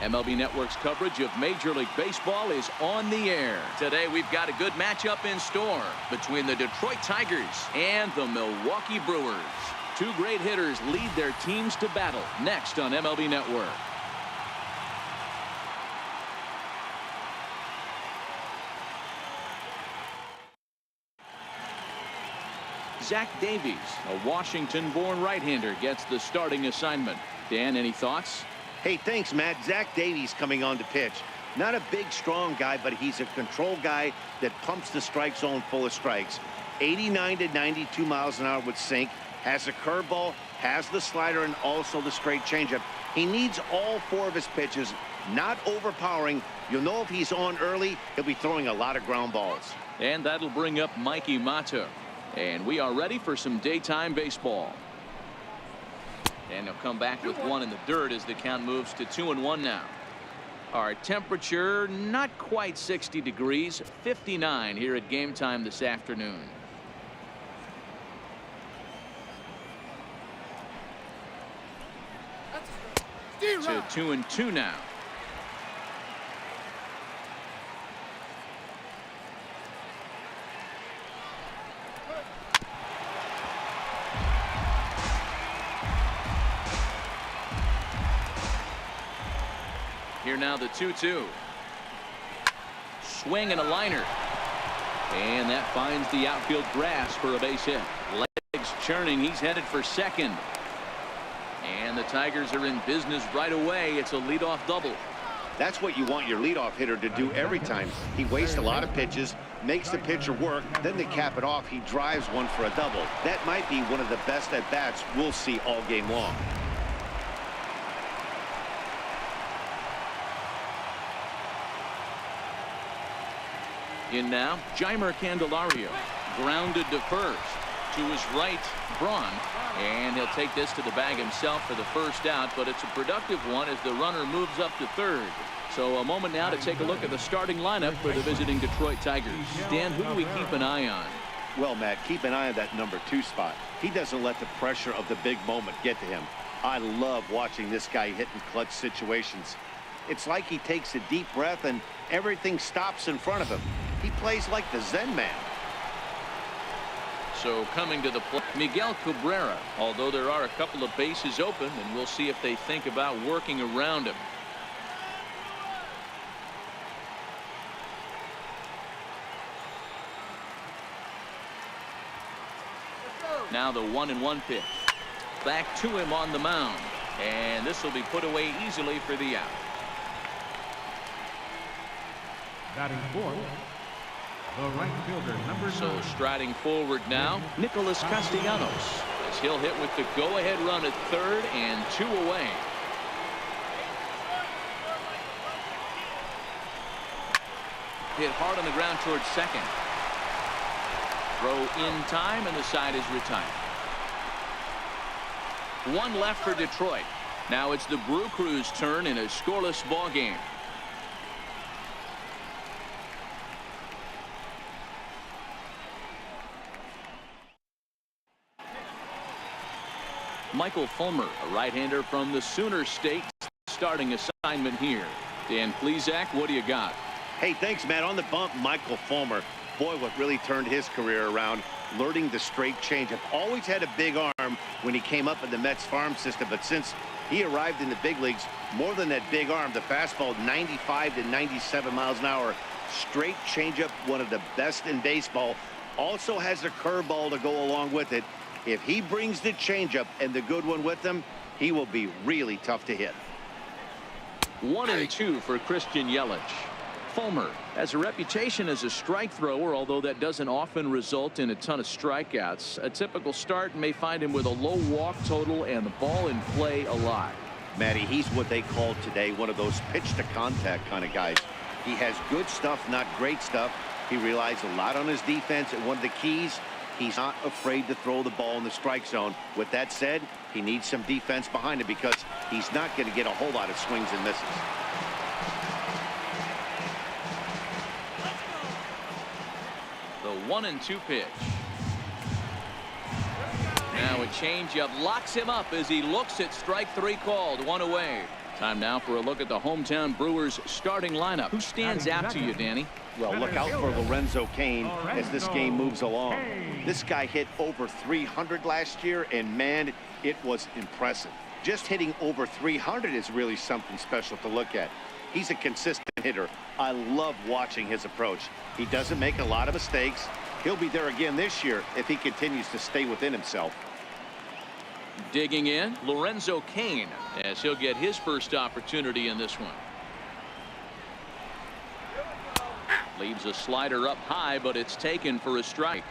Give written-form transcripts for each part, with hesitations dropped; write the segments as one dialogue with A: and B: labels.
A: MLB Network's coverage of Major League Baseball is on the air. Today we've got a good matchup in store between the Detroit Tigers and the Milwaukee Brewers. Two great hitters lead their teams to battle next on MLB Network. Zach Davies, a Washington-born right-hander, gets the starting assignment. Dan, any thoughts?
B: Hey, thanks, Matt. Zach Davies coming on to pitch. Not a big, strong guy, but he's a control guy that pumps the strike zone full of strikes. 89 to 92 miles an hour with sink. Has a curveball, has the slider, and also the straight changeup. He needs all four of his pitches, not overpowering. You'll know if he's on early, he'll be throwing a lot of ground balls.
A: And that'll bring up Mikey Mata. And we are ready for some daytime baseball. And they'll come back with one in the dirt as the count moves to 2-1 now. Our temperature not quite 60 degrees, 59 here at game time this afternoon. To 2-2 now. Here now the 2-2. Swing and a liner. And that finds the outfield grass for a base hit. Legs churning. He's headed for second. And the Tigers are in business right away. It's a leadoff double.
B: That's what you want your leadoff hitter to do every time. He wastes a lot of pitches, makes the pitcher work, then to cap it off, he drives one for a double. That might be one of the best at-bats we'll see all game long.
A: In now, Jeimer Candelario, grounded to first. To his right, Braun, and he'll take this to the bag himself for the first out, but it's a productive one as the runner moves up to third. So a moment now to take a look at the starting lineup for the visiting Detroit Tigers. Dan, who do we keep an eye on?
B: Well, Matt, keep an eye on that number 2 spot. He doesn't let the pressure of the big moment get to him. I love watching this guy hit in clutch situations. It's like he takes a deep breath and everything stops in front of him. He plays like the Zen man.
A: So coming to the plate, Miguel Cabrera, although there are a couple of bases open, and we'll see if they think about working around him. Now the 1-1 pitch. Back to him on the mound. And this will be put away easily for the out.
C: Batting fourth, the right fielder, number 9.
A: So striding forward now, Nicholas Castellanos, as he'll hit with the go-ahead run at third and 2 away. Hit hard on the ground towards second. Throw in time, and the side is retired. One left for Detroit. Now it's the Brew Crew's turn in a scoreless ball game. Michael Fulmer, a right-hander from the Sooner State, starting assignment here. Dan Plesac, what do you got?
B: Hey, thanks, Matt. On the bump, Michael Fulmer. Boy, what really turned his career around, learning the straight changeup. Always had a big arm when he came up in the Mets farm system, but since he arrived in the big leagues, more than that big arm, the fastball 95 to 97 miles an hour. Straight changeup, one of the best in baseball. Also has a curveball to go along with it. If he brings the changeup and the good one with him, he will be really tough to hit.
A: 1-2 for Christian Yelich. Fulmer has a reputation as a strike thrower, although that doesn't often result in a ton of strikeouts. A typical start may find him with a low walk total and the ball in play a lot.
B: Matty, he's what they call today one of those pitch to contact kind of guys. He has good stuff, not great stuff. He relies a lot on his defense, and one of the keys, he's not afraid to throw the ball in the strike zone. With that said, he needs some defense behind him because he's not going to get a whole lot of swings and misses.
A: The 1-2 pitch. Now a changeup locks him up as he looks at strike 3 called. 1 away. Time now for a look at the hometown Brewers starting lineup. Who stands out to you, Danny?
B: Well, look out for Lorenzo Cain as this game moves along. This guy hit over 300 last year, and man, it was impressive. Just hitting over 300 is really something special to look at. He's a consistent hitter. I love watching his approach. He doesn't make a lot of mistakes. He'll be there again this year if he continues to stay within himself.
A: Digging in, Lorenzo Cain, as he'll get his first opportunity in this one. Leaves a slider up high, but it's taken for a strike.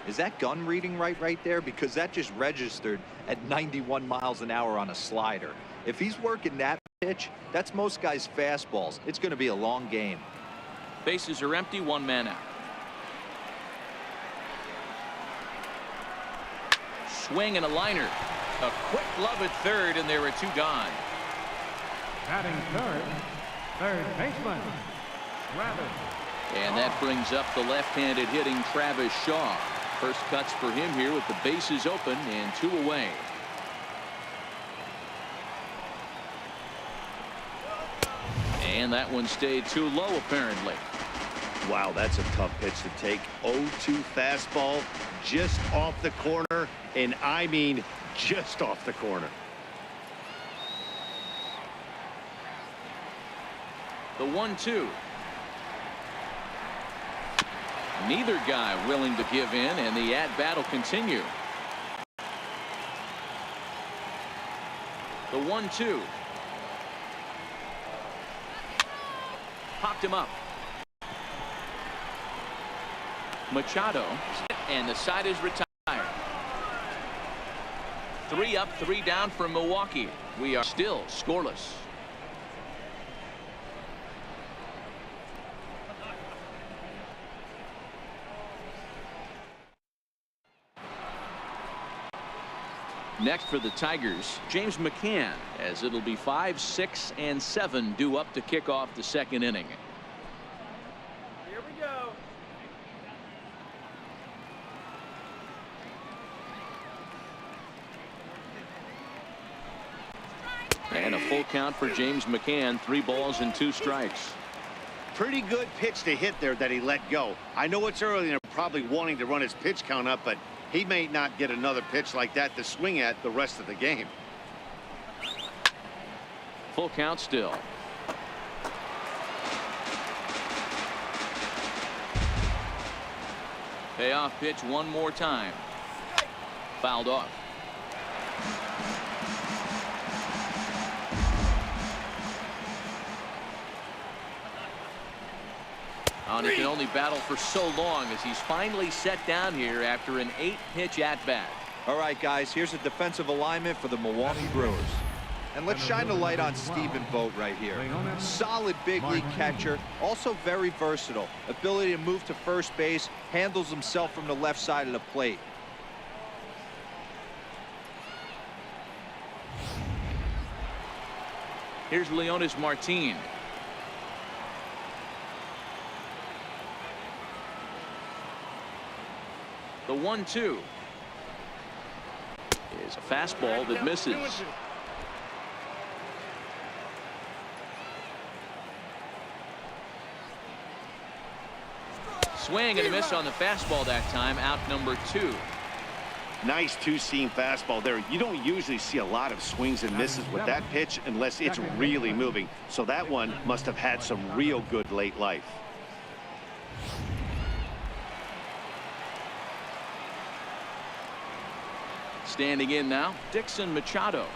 D: Is that gun reading right there? Because that just registered at 91 miles an hour on a slider. If he's working that pitch, that's most guys' fastballs. It's going to be a long game.
A: Bases are empty, one man out. Swing and a liner. A quick glove at third, and there are two gone.
C: Batting third, third baseman, Travis.
A: And that brings up the left-handed hitting Travis Shaw. First cuts for him here with the bases open and two away. And that one stayed too low, apparently.
B: Wow, that's a tough pitch to take. 0-2 fastball just off the corner, and I mean just off the corner.
A: The 1-2. Neither guy willing to give in, and the at-bat will continue. The 1-2. Popped him up. Machado, and the side is retired. 3 up, 3 down for Milwaukee. We are still scoreless. Next for the Tigers, James McCann, as it'll be 5, 6, and 7 due up to kick off the second inning.
E: Here we go.
A: And a full count for James McCann, 3 balls and 2 strikes.
B: Pretty good pitch to hit there that he let go. I know it's early and probably wanting to run his pitch count up, but he may not get another pitch like that to swing at the rest of the game.
A: Full count still. Payoff pitch one more time. Fouled off. And he can only battle for so long as he's finally set down here after an 8-pitch at-bat.
D: All right, guys, here's a defensive alignment for the Milwaukee Brewers. And let's shine a light on Stephen Vogt right here. Solid big league catcher, also very versatile. Ability to move to first base, handles himself from the left side of the plate.
A: Here's Leonis Martin. The 1-2 is a fastball that misses. Swing and a miss on the fastball that time. Out number 2.
B: Nice two-seam fastball there. You don't usually see a lot of swings and misses with that pitch unless it's really moving. So that one must have had some real good late life.
A: Standing in now, Dixon Machado.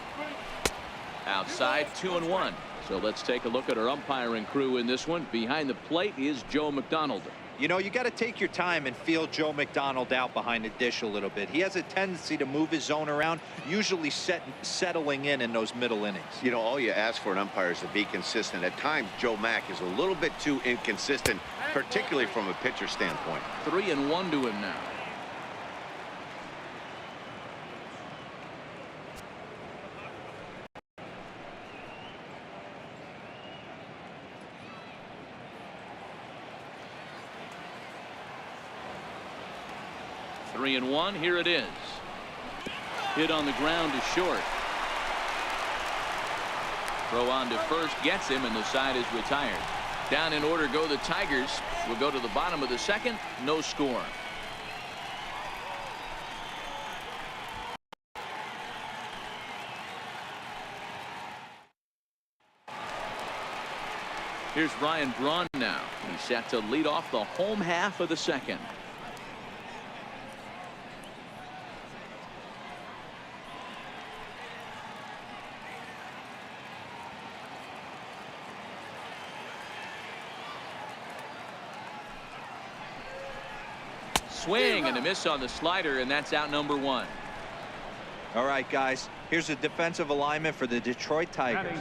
A: Outside, 2-1. So let's take a look at our umpiring crew in this one. Behind the plate is Joe McDonald.
D: You know, you got to take your time and feel Joe McDonald out behind the dish a little bit. He has a tendency to move his zone around, usually settling in those middle innings.
B: You know, all you ask for an umpire is to be consistent. At times, Joe Mack is a little bit too inconsistent, particularly from a pitcher standpoint.
A: 3-1 to him now. Three and one. Here it is. Hit on the ground to short. Throw on to first gets him, and the side is retired. Down in order go the Tigers. We'll go to the bottom of the second. No score. Here's Ryan Braun now. He's set to lead off the home half of the second. Swing and a miss on the slider, and that's out number one.
D: All right, guys, here's a defensive alignment for the Detroit Tigers.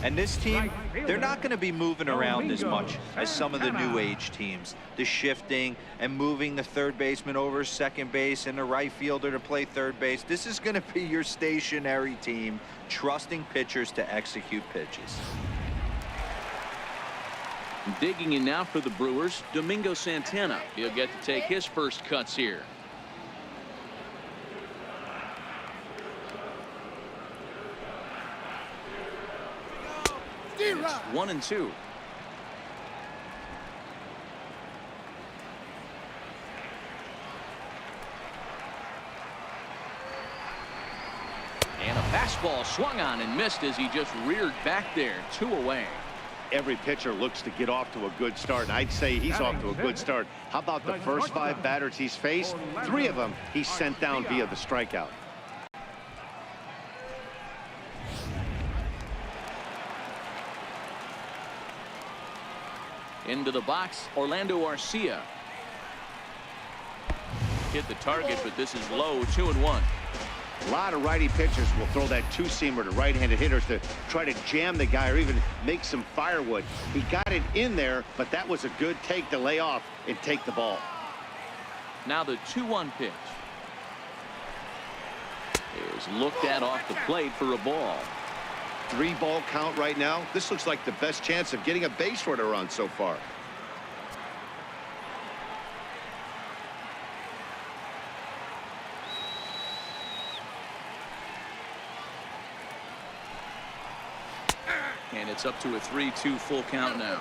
D: And this team, they're not going to be moving around as much as some of the new age teams. The shifting and moving the third baseman over second base and the right fielder to play third base. This is going to be your stationary team, trusting pitchers to execute pitches.
A: Digging in now for the Brewers, Domingo Santana. He'll get to take his first cuts here. It's 1-2. And a fastball swung on and missed as he just reared back there. 2 away.
B: Every pitcher looks to get off to a good start, and I'd say he's off to a good start. How about the first 5 batters he's faced? 3 of them he's sent down via the strikeout.
A: Into the box, Orlando Arcia. Hit the target, but this is low. 2-1.
B: A lot of righty pitchers will throw that two-seamer to right-handed hitters to try to jam the guy or even make some firewood. He got it in there, but that was a good take to lay off and take the ball.
A: Now the 2-1 pitch is looked at off the plate for a ball.
B: 3-ball count right now. This looks like the best chance of getting a base runner on so far.
A: And it's up to a 3-2 full count now.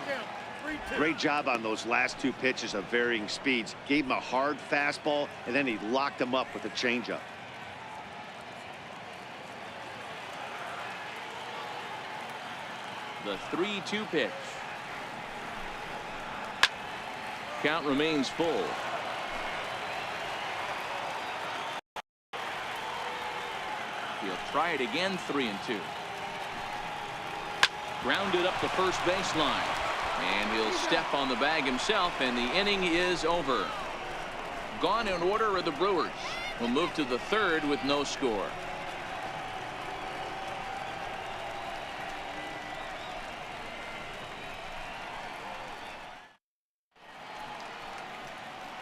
B: Great job on those last 2 pitches of varying speeds. Gave him a hard fastball, and then he locked him up with a changeup.
A: The 3-2 pitch. Count remains full. He'll try it again. 3-2. Grounded up the first baseline, and he'll step on the bag himself, and the inning is over. Gone in order are the Brewers. We'll move to the third with no score.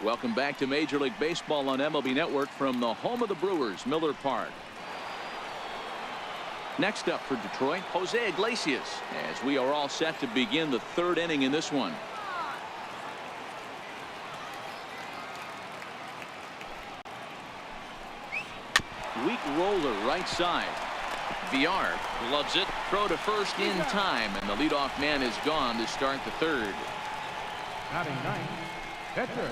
A: Welcome back to Major League Baseball on MLB Network from the home of the Brewers, Miller Park. Next up for Detroit, Jose Iglesias, as we are all set to begin the third inning in this one. Weak roller right side. VR loves it. Throw to first in time, and the leadoff man is gone to start the third.
C: Batting ninth, pitcher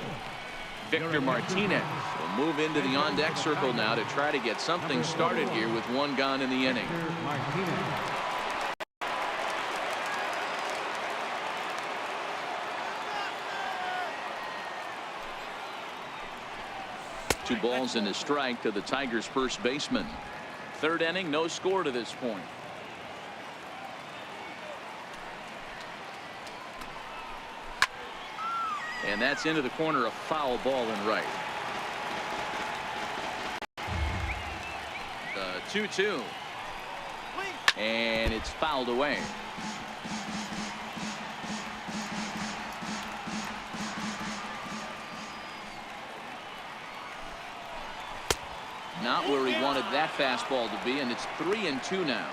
A: Victor Martinez will move into the on-deck circle now to try to get something started here with 1 gone in the inning.
C: Martinez.
A: 2 balls and a strike to the Tigers' first baseman. Third inning, no score to this point. And that's into the corner, a foul ball in right. The 2-2. And it's fouled away. Not where he wanted that fastball to be, and it's 3-2 now.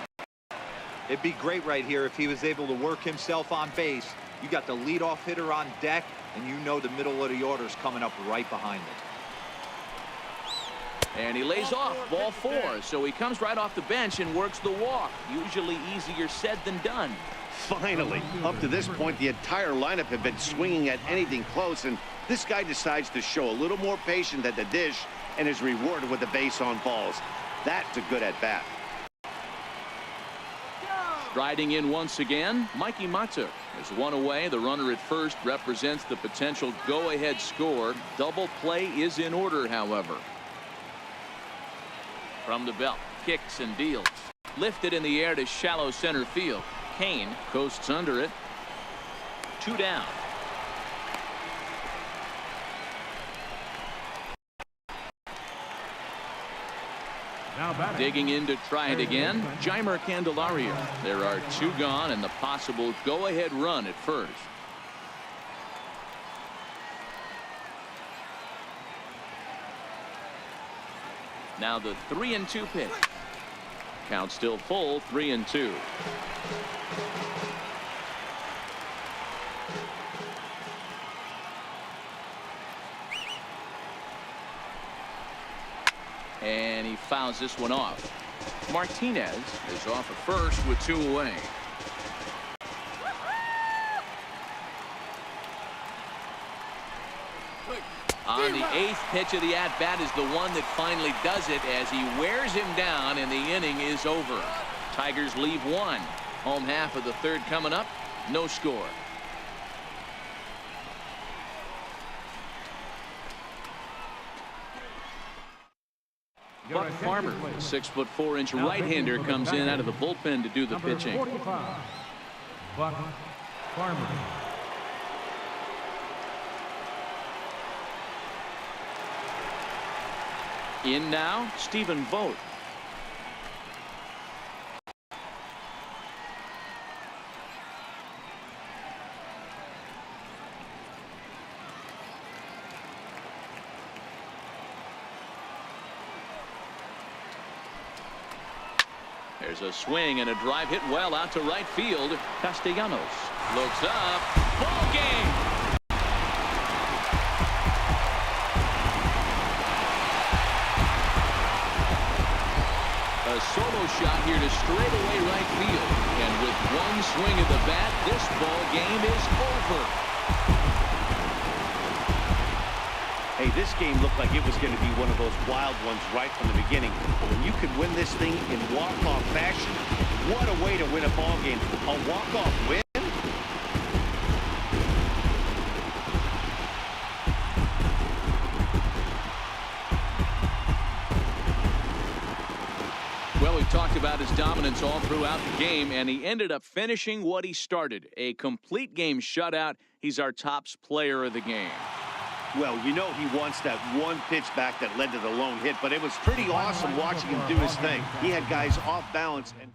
D: It'd be great right here if he was able to work himself on base. You got the leadoff hitter on deck, and you know the middle of the order is coming up right behind it.
A: And he lays off ball 4. So he comes right off the bench and works the walk. Usually easier said than done.
B: Finally, up to this point, the entire lineup had been swinging at anything close, and this guy decides to show a little more patience at the dish and is rewarded with a base on balls. That's a good at-bat.
A: Striding in once again, Mikey Matuk. There's one away. The runner at first represents the potential go-ahead score. Double play is in order, however. From the belt, kicks and deals. Lifted in the air to shallow center field. Kane coasts under it. 2 down. Digging in to try it again, Jeimer Candelario. There are 2 gone and the possible go-ahead run at first. Now the 3-2 pitch. Count still full, 3-2. And he fouls this one off. Martinez is off at first with 2 away. On the 8th pitch of the at-bat is the one that finally does it as he wears him down and the inning is over. Tigers leave 1. Home half of the 3rd coming up. No score. Buck Farmer, 6'4" right-hander, comes in out of the bullpen to do the pitching.
C: 45, Buck Farmer.
A: In now, Stephen Vogt. There's a swing and a drive hit well out to right field. Castellanos looks up. Ball game. A solo shot here to straightaway right field. And with one swing of the bat, this ball game is over.
B: Hey, this game looked like it was going to be one of those wild ones right from the beginning. When you can win this thing in walk-off fashion, what a way to win a ball game. A walk-off win?
A: Well, we talked about his dominance all throughout the game, and he ended up finishing what he started. A complete game shutout. He's our tops player of the game.
B: Well, you know he wants that one pitch back that led to the lone hit, but it was pretty awesome watching him do his thing. He had guys off balance and